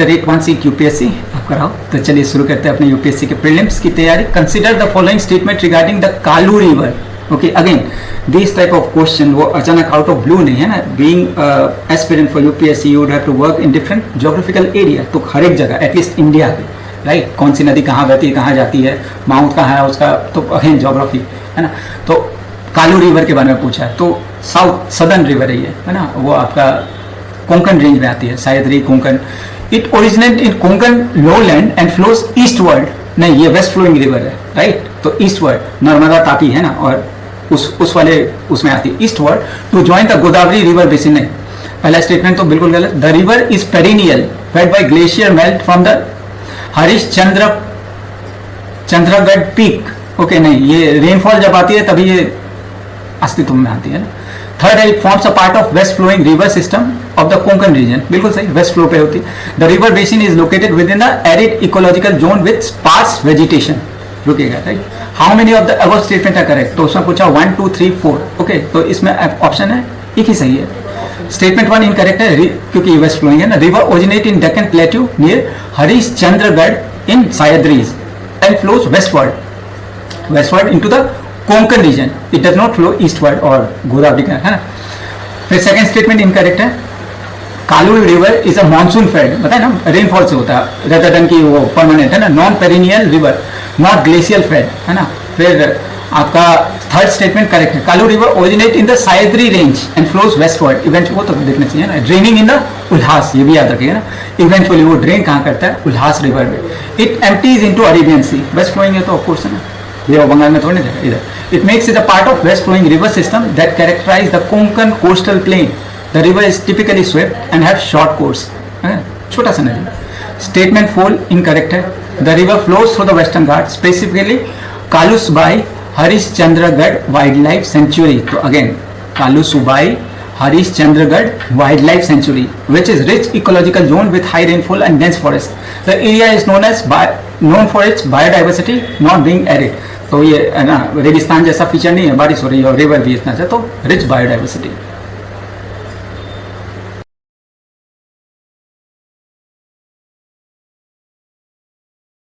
@1seek UPSC आप कराओ। तो चलिए शुरू करते हैं अपने यूपीएससी के प्रीलिम्स की तैयारी। Consider the following statement regarding the Kalu river. Okay, again this type of question वो अचानक आउट ऑफ ब्लू नहीं है ना। Being aspirant for UPSC you would have to work in different geographical area. तो हर एक जगह एटलीस्ट इंडिया के, राइट, कौन सी नदी कहाँ बहती है, कहाँ जाती है, माउंट कहाँ है उसका, तो अगेन ज्योग्राफी है ना। तो कालू रिवर के बारे में पूछा है, तो साउथ सदर्न रिवर है ना, वो आपका कोंकण रेंज में आती है, शायद Konkan. It originate in Konkan lowland and flows eastward. नहीं, ये वेस्ट फ्लोइंग रिवर है, राइट। तो ईस्टवर्ड नर्मदा तापी है ना, और उस वाले उसमें आती है eastward to join the Godavari river basin. नहीं, पहला स्टेटमेंट तो बिल्कुल गलत। The river is perennial fed by glacier melt from the Chandragarh peak. Okay, नहीं, ये रेनफॉल जब आती है तभी ये अस्तित्व में आती है ना। थर्ड है, it forms a part of west flowing river system of the Konkan region. बिल्कुल सही, वेस्ट फ्लो पे होती है। The river basin is located within the arid ecological zone with sparse vegetation. रुकेगा, right. How many of the above statement are correct? तो उसमें पूछा 1 2 3 4। Okay, तो इसमें ऑप्शन है एक ही सही है। स्टेटमेंट 1 इनकरेक्ट है क्योंकि वेस्ट फ्लोइंग है ना। River originate in Deccan plateau near Harishchandragarh in Sahyadris and flows westward into the Konkan region. It does not flow eastward और गोदावरी का, है ना। फिर सेकंड स्टेटमेंट इनकरेक्ट है। Kalu river is a monsoon fed, बताए ना, रेनफॉल से होता है रेदर देन की वो परमानेंट है ना। Non perennial river, not glacial fed, है ना। फिर आपका थर्ड स्टेटमेंट करेक्ट है। Kalu river originate in the Sahyadri range and flows westward event, वो तो देखना चाहिए ना। ड्रेनिंग इन द उल्हास, ये भी याद रखिएगा ना। इवेंचुअली वो ड्रेन कहाँ करता है? उल्हास रिवर में। It empties into Arabian sea, west flowing है तो ऑफकोर्स है ना, ये बंगाल में थोड़ी ना इधर। It makes it a part of west flowing river system that characterize the Konkan coastal plain. The river is typically swept and have short course, छोटा सा नदी। स्टेटमेंट 4 इनकरेक्ट है। The river flows through the western घाट, specifically Kalsubai Harishchandragad wild life sanctuary. तो again Kalsubai Harishchandragad wild life sanctuary which is rich ecological zone with high rainfall and dense forest. The area is known for its biodiversity not being arid। तो ये है ना, रेगिस्तान जैसा feature नहीं है, बारिश हो रही है और रिवर भी इतना अच्छा, तो रिच बायोडाइवर्सिटी।